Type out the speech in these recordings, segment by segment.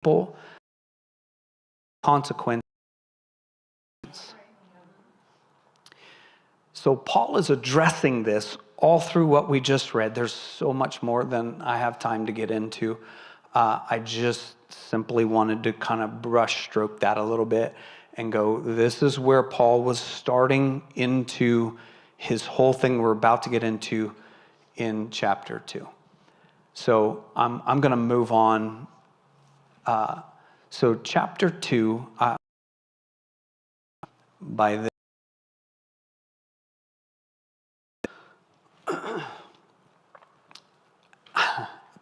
people, consequences. So Paul is addressing this all through what we just read. There's so much more than I have time to get into. I just simply wanted to kind of brush stroke that a little bit and go, this is where Paul was starting into his whole thing we're about to get into in chapter 2. So I'm going to move on. So chapter 2, by this,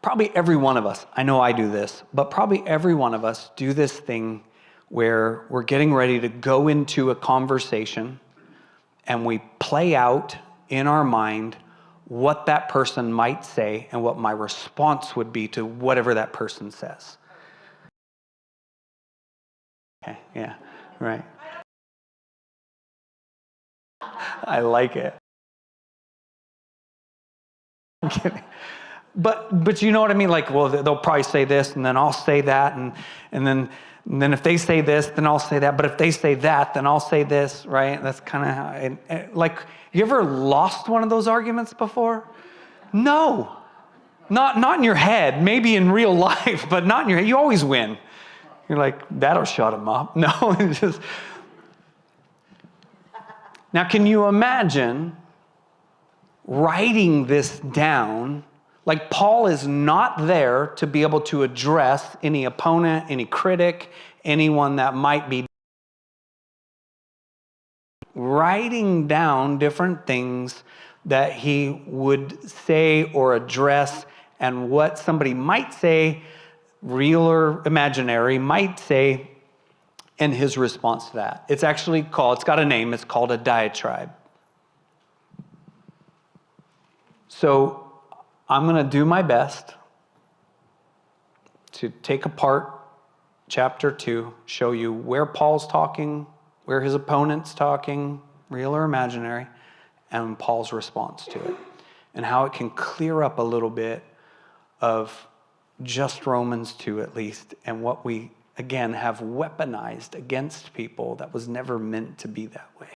probably every one of us, I know I do this, but probably every one of us do this thing where we're getting ready to go into a conversation and we play out in our mind what that person might say and what my response would be to whatever that person says. Okay, yeah, right. I like it. I'm kidding. But you know what I mean? Like, well, they'll probably say this, and then I'll say that, and then if they say this, then I'll say that. But if they say that, then I'll say this, right? That's kind of how. Like, you ever lost one of those arguments before? No, not in your head. Maybe in real life, but not in your head. You always win. You're like, that'll shut them up. No, it's just. Now, can you imagine writing this down? Like, Paul is not there to be able to address any opponent, any critic, anyone that might be writing down different things that he would say or address, and what somebody might say, real or imaginary, might say, and his response to that. It's actually called, it's got a name, it's called a diatribe. So I'm going to do my best to take apart chapter 2, show you where Paul's talking, where his opponent's talking, real or imaginary, and Paul's response to it, and how it can clear up a little bit of just Romans 2 at least, and what we, again, have weaponized against people that was never meant to be that way.